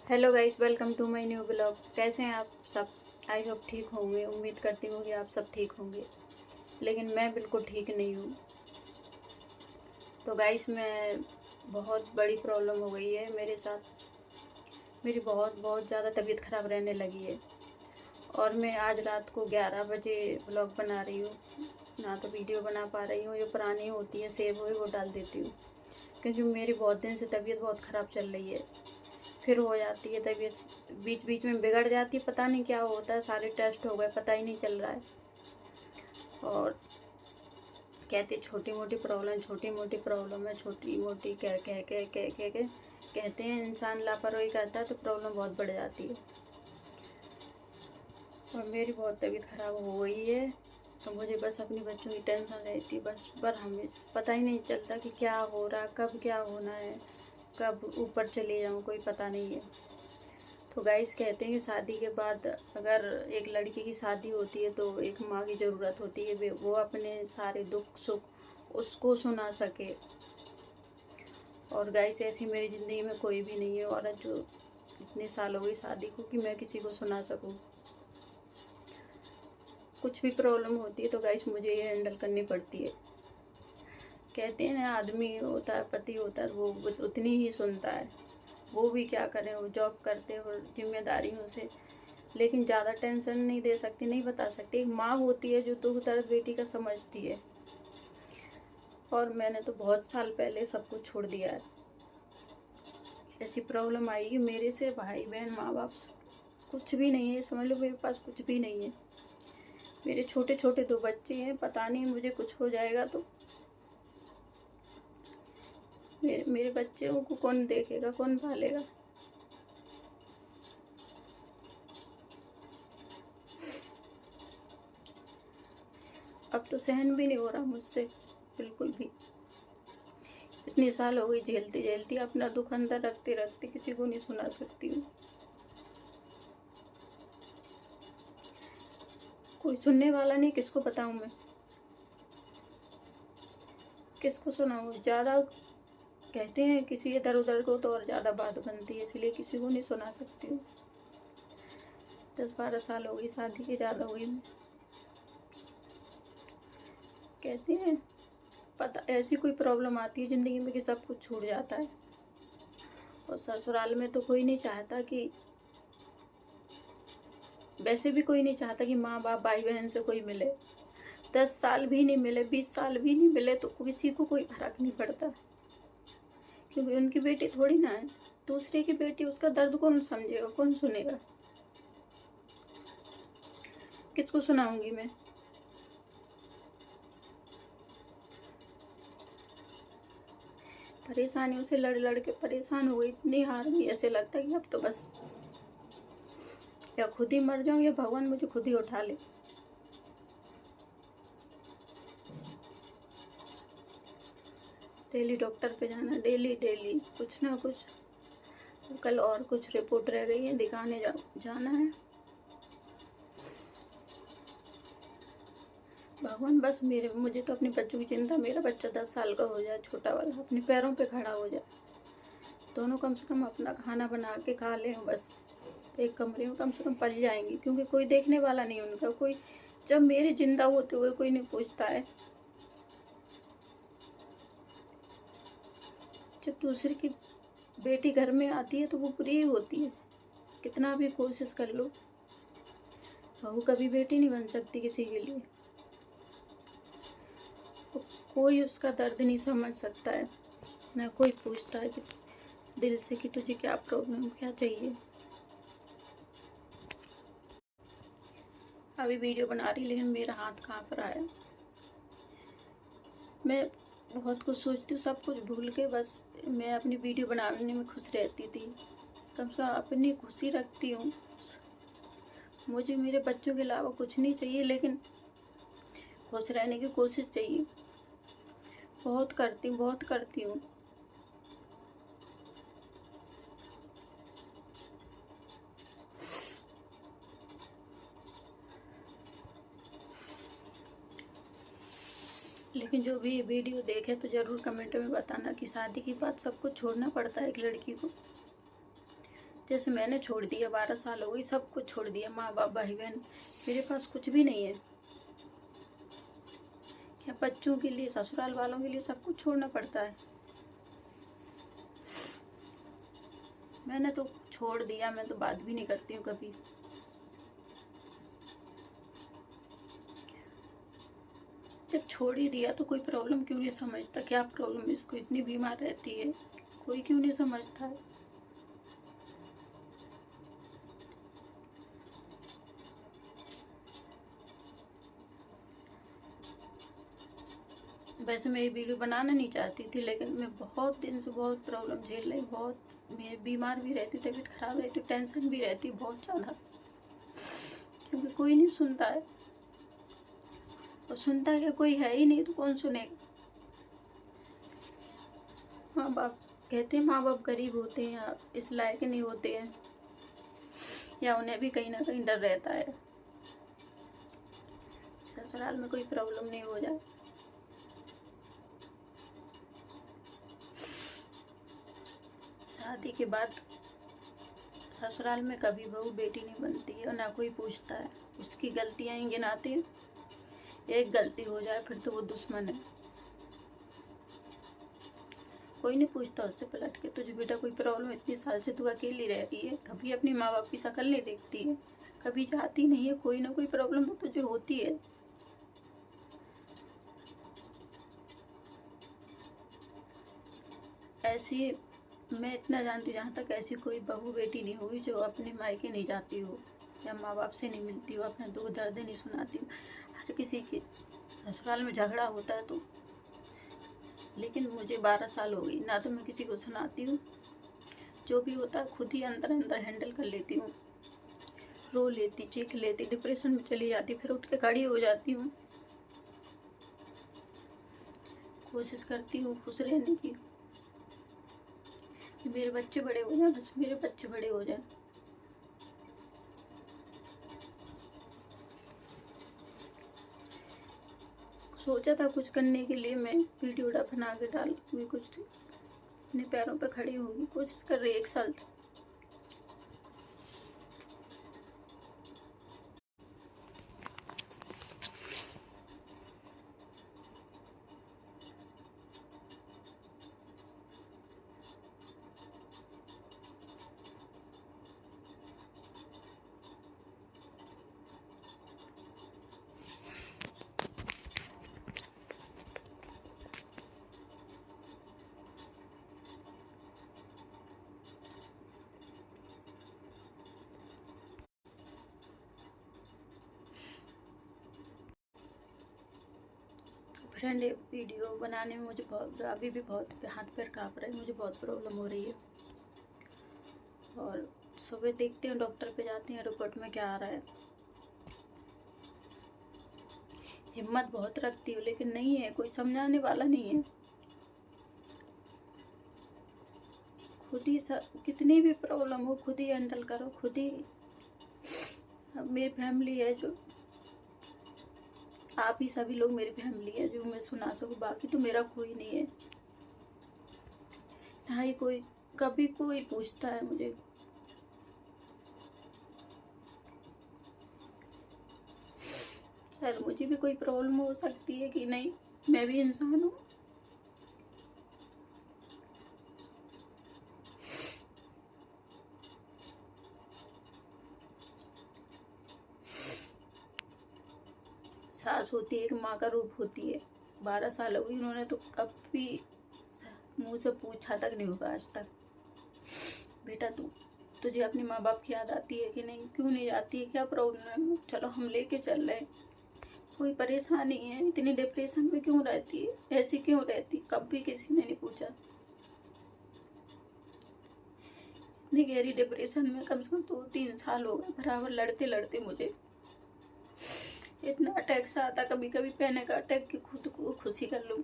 Hello guys, welcome to my new blog. कैसे हैं आप सब? आई होप ठीक होंगे। उम्मीद करती हूँ कि आप सब ठीक होंगे, लेकिन मैं बिल्कुल ठीक नहीं हूँ। तो गाइस, मैं बहुत बड़ी प्रॉब्लम हो गई है मेरे साथ। मेरी बहुत बहुत ज़्यादा तबीयत ख़राब रहने लगी है और मैं आज रात को 11 बजे ब्लॉग बना रही हूँ। ना तो वीडियो बना पा रही हूँ, जो पुरानी होती है सेव हुई वो डाल देती हूँ, क्योंकि मेरी बहुत दिन से तबीयत बहुत ख़राब चल रही है। फिर हो जाती है तबीयत, बीच बीच में बिगड़ जाती है, पता नहीं क्या होता है। सारे टेस्ट हो गए, पता ही नहीं चल रहा है। और कहते छोटी मोटी प्रॉब्लम है, छोटी मोटी कह कह कह कह कह के कहते हैं इंसान लापरवाही करता है तो प्रॉब्लम बहुत बढ़ जाती है। और मेरी बहुत तबीयत ख़राब हो गई है, तो मुझे बस अपनी बच्चों की टेंशन रहती है बस। पर हमें पता ही नहीं चलता कि क्या हो रहा, कब क्या होना है, कब ऊपर चले जाऊँ, कोई पता नहीं है। तो गाइस, कहते हैं कि शादी के बाद अगर एक लड़की की शादी होती है तो एक माँ की ज़रूरत होती है, वो अपने सारे दुख सुख उसको सुना सके। और गाइस, ऐसी मेरी ज़िंदगी में कोई भी नहीं है औरत जो इतने साल हो गई शादी को कि मैं किसी को सुना सकूं। कुछ भी प्रॉब्लम होती है तो गाइस मुझे ये हैंडल करनी पड़ती है। कहते हैं ना, आदमी होता है, पति होता है, वो उतनी ही सुनता है। वो भी क्या करें, वो जॉब करते हैं और जिम्मेदारियों से, लेकिन ज़्यादा टेंशन नहीं दे सकती, नहीं बता सकती। एक माँ होती है जो दुख दर्द बेटी का समझती है। और मैंने तो बहुत साल पहले सब कुछ छोड़ दिया है। ऐसी प्रॉब्लम आई कि मेरे से भाई बहन माँ बाप कुछ भी नहीं है, समझ लो मेरे पास कुछ भी नहीं है। मेरे छोटे छोटे 2 बच्चे हैं, पता नहीं मुझे कुछ हो जाएगा तो मेरे बच्चों को कौन देखेगा, कौन पालेगा। अब तो सहन भी नहीं हो रहा मुझसे, बिल्कुल भी। इतने साल हो गई झेलती झेलती, अपना दुख अंदर रखते रखते किसी को नहीं सुना सकती हूँ। कोई सुनने वाला नहीं, किसको बताऊं मैं, किसको सुनाऊं। ज़्यादा कहते हैं किसी इधर उधर को तो और ज़्यादा बात बनती है, इसलिए किसी को नहीं सुना सकती हूँ। 10-12 साल हो गई शादी के, ज़्यादा हुई मैं। कहते हैं पता ऐसी कोई प्रॉब्लम आती है ज़िंदगी में कि सब कुछ छूट जाता है। और ससुराल में तो कोई नहीं चाहता कि, वैसे भी कोई नहीं चाहता कि माँ बाप भाई बहन से कोई मिले। 10 साल भी नहीं मिले, 20 साल भी नहीं मिले तो किसी को कोई फर्क नहीं पड़ता, क्योंकि उनकी बेटी थोड़ी ना है। दूसरे की बेटी, उसका दर्द कौन समझेगा, कौन सुनेगा, किसको सुनाऊंगी मैं। परेशानियों से लड़ लड़ के परेशान हो गई, इतनी हार गई, ऐसे लगता है कि अब तो बस या खुद ही मर जाऊं या भगवान मुझे खुद ही उठा ले। डेली डॉक्टर पे जाना, डेली डेली कुछ ना कुछ। कल और कुछ रिपोर्ट रह गई है, दिखाने जाना है। भगवान बस मुझे तो अपने बच्चों की चिंता। मेरा बच्चा 10 साल का हो जाए, छोटा वाला, अपने पैरों पे खड़ा हो जाए। दोनों कम से कम अपना खाना बना के खा लें, बस एक कमरे में कम से कम पल जाएंगी, क्योंकि कोई देखने वाला नहीं उनका। कोई जब मेरे जिंदा होते हुए कोई नहीं पूछता है, जब दूसरे की बेटी घर में आती है तो वो बुरी ही होती है। कितना भी कोशिश कर लो, बहू कभी बेटी नहीं बन सकती किसी के लिए। कोई उसका दर्द नहीं समझ सकता है, ना कोई पूछता है कि दिल से कि तुझे क्या प्रॉब्लम, क्या चाहिए। अभी वीडियो बना रही, लेकिन मेरा हाथ कांप रहा है। मैं बहुत कुछ सोचती हूँ, सब कुछ भूल के बस मैं अपनी वीडियो बनाने में खुश रहती थी। कम से कम अपनी खुशी रखती हूँ। मुझे मेरे बच्चों के अलावा कुछ नहीं चाहिए, लेकिन खुश रहने की कोशिश चाहिए। बहुत करती हूँ, बहुत करती हूँ। लेकिन जो भी वीडियो देखे तो ज़रूर कमेंट में बताना कि शादी के बाद सब कुछ छोड़ना पड़ता है एक लड़की को। जैसे मैंने छोड़ दिया, 12 साल हो गई, सब कुछ छोड़ दिया, माँ बाप भाई बहन, मेरे पास कुछ भी नहीं है। क्या बच्चों के लिए, ससुराल वालों के लिए सब कुछ छोड़ना पड़ता है? मैंने तो छोड़ दिया, मैं तो बात भी नहीं करती हूँ कभी। जब छोड़ ही दिया तो कोई प्रॉब्लम क्यों नहीं समझता? क्या प्रॉब्लम, इसको इतनी बीमार रहती है, कोई क्यों नहीं समझता है? वैसे मैं ये वीडियो बनाना नहीं चाहती थी, लेकिन मैं बहुत दिन से बहुत प्रॉब्लम झेल रही, बहुत मैं बीमार भी रहती, तबीयत खराब रहती, टेंशन भी रहती बहुत ज़्यादा, क्योंकि कोई नहीं सुनता है। और सुनता क्या, कोई है ही नहीं तो कौन सुनेगा? माँ बाप कहते हैं, माँ बाप गरीब होते हैं या इस लायक नहीं होते हैं, या उन्हें भी कहीं ना कहीं डर रहता है ससुराल में कोई प्रॉब्लम नहीं हो जाए। शादी के बाद ससुराल में कभी बहू बेटी नहीं बनती है और ना कोई पूछता है, उसकी गलतियां ही गिनाते हैं। एक गलती हो जाए फिर तो वो दुश्मन है, कोई नहीं पूछता उससे पलट के, तुझे बेटा कोई प्रॉब्लम, इतने साल से तू अकेली रह रही है, कभी अपनी माँ बाप की शक्ल नहीं देखती है, कभी जाती नहीं है, कोई ना कोई प्रॉब्लम तो तुझे होती है। ऐसी मैं इतना जानती, जहाँ तक ऐसी कोई बहू बेटी नहीं होगी जो अपने मायके नहीं जाती हो या माँ बाप से नहीं मिलती हो, अपने दुख दर्द नहीं सुनाती हो। हर किसी के ससुराल में झगड़ा होता है तो, लेकिन मुझे 12 साल हो गई ना, तो मैं किसी को सुनाती हूँ, जो भी होता है खुद ही अंदर अंदर हैंडल कर लेती हूँ, रो लेती, चीख लेती, डिप्रेशन में चली जाती, फिर उठ के खड़ी हो जाती हूँ, कोशिश करती हूँ खुश रहने की। मेरे बच्चे बड़े हो जाए, बस मेरे बच्चे बड़े हो जाए। सोचा था कुछ करने के लिए, मैं वीडियो बना के डालूंगी, कुछ अपने पैरों पे खड़ी होगी, कोशिश कर रही 1 साल से। फ्रेंड, वीडियो बनाने में मुझे बहुत, अभी भी बहुत हाथ पैर काँप रहे हैं, मुझे बहुत प्रॉब्लम हो रही है। और सुबह देखते हैं, डॉक्टर पे जाते हैं, रिपोर्ट में क्या आ रहा है। हिम्मत बहुत रखती हूँ लेकिन नहीं है, कोई समझाने वाला नहीं है। खुद ही सब, कितनी भी प्रॉब्लम हो खुद ही हैंडल करो, खुद ही। अब मेरी फैमिली है, जो आप ही सभी लोग मेरी फैमिली है जो मैं सुना सकूँ, बाकी तो मेरा कोई नहीं है, ना ही कोई कभी कोई पूछता है मुझे। शायद मुझे भी कोई प्रॉब्लम हो सकती है कि नहीं, मैं भी इंसान हूँ। सास होती है, एक माँ का रूप होती है। 12 साल हो गई, उन्होंने तो कभी मुंह से पूछा तक नहीं होगा आज तक, बेटा तुझे अपने माँ बाप की याद आती है कि नहीं, क्यों नहीं आती है, क्या प्रॉब्लम है, चलो हम लेके चल रहे, कोई परेशानी है, इतनी डिप्रेशन में क्यों रहती है, ऐसी क्यों रहती, कभी किसी ने नहीं पूछा। इतनी गहरी डिप्रेशन में कम से कम 2-3 साल हो गए, बराबर लड़ते लड़ते मुझे इतना अटैक सा आता, कभी कभी पैनिक अटैक की खुद को खुशी कर लूं।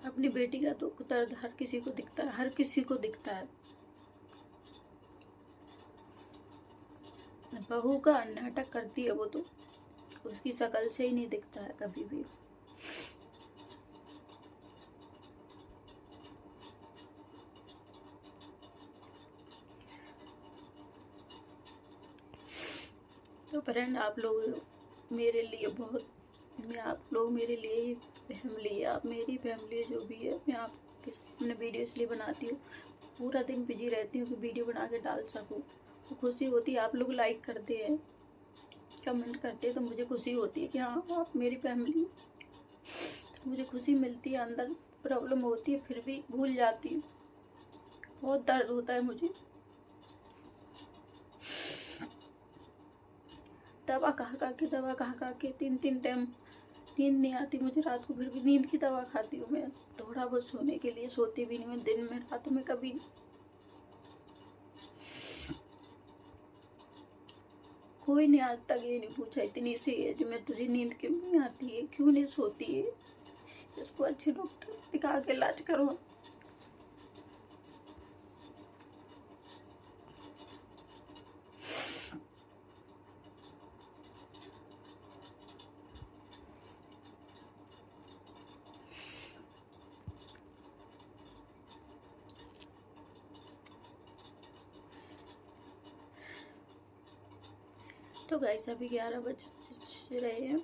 अपनी बेटी का दुख दर्द हर किसी को दिखता है, हर किसी को दिखता है। बहू का नाटक करती है वो, तो उसकी शक्ल से ही नहीं दिखता है कभी भी। तो फ्रेंड, आप लोग मेरे लिए बहुत, आप लोग मेरे लिए फैमिली है, आप मेरी फैमिली जो भी है। मैं आपके अपने वीडियो इसलिए बनाती हूँ, पूरा दिन बिजी रहती हूँ कि वीडियो बना के डाल सकूँ। तो खुशी होती है, आप लोग लाइक करते हैं, कमेंट करते हैं, तो मुझे खुशी होती है कि हाँ आप मेरी फैमिली। तो मुझे खुशी मिलती है, अंदर प्रॉब्लम होती है फिर भी भूल जाती हूँ, बहुत दर्द होता है मुझे। दवा खा खा के 3 टाइम नींद नहीं आती मुझे रात को, फिर भी नींद की दवा खाती हूँ मैं। थोड़ा बहुत सोने के लिए सोती भी नहीं मैं, दिन में रात में कभी नहीं। कोई ने आज तक ये नहीं पूछा इतनी सी एज में तुझे नींद क्यों नहीं आती है, क्यों नहीं सोती है। इसको अच्छे डॉक्टर दिखा के इलाज करो। तो गाइस अभी 11 बज रहे हैं,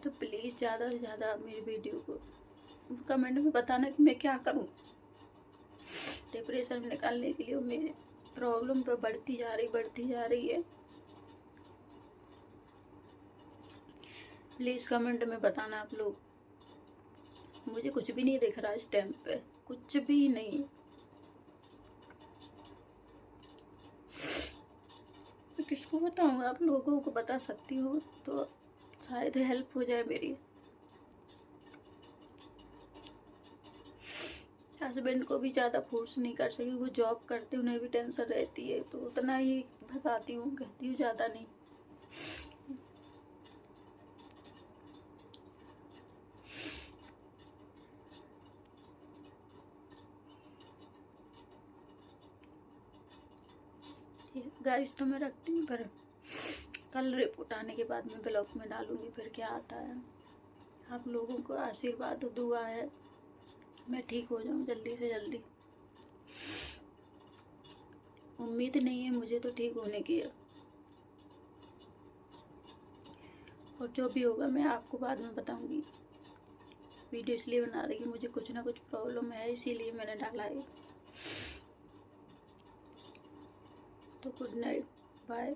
तो प्लीज़ ज़्यादा से ज़्यादा मेरी वीडियो को कमेंट में बताना कि मैं क्या करूं डिप्रेशन निकालने के लिए। मेरे प्रॉब्लम तो बढ़ती जा रही है। प्लीज़ कमेंट में बताना आप लोग। मुझे कुछ भी नहीं दिख रहा इस टाइम पे, कुछ भी नहीं। मैं किसको बताऊँ, आप लोगों को बता सकती हूँ तो शायद हेल्प हो जाए मेरी। हस्बैंड को भी ज़्यादा फोर्स नहीं कर सकी, वो जॉब करते, उन्हें भी टेंशन रहती है, तो उतना ही बताती हूँ, कहती हूँ, ज़्यादा नहीं। गाइस तो मैं रखती हूँ, पर कल रिपोर्ट आने के बाद मैं ब्लॉग में डालूँगी फिर क्या आता है। आप लोगों को आशीर्वाद और दुआ है मैं ठीक हो जाऊँ जल्दी से जल्दी। उम्मीद नहीं है मुझे तो ठीक होने की है, और जो भी होगा मैं आपको बाद में बताऊंगी। वीडियो इसलिए बना रही हूँ, मुझे कुछ ना कुछ प्रॉब्लम है, इसीलिए मैंने डाला है। तो गुड नाइट, बाय।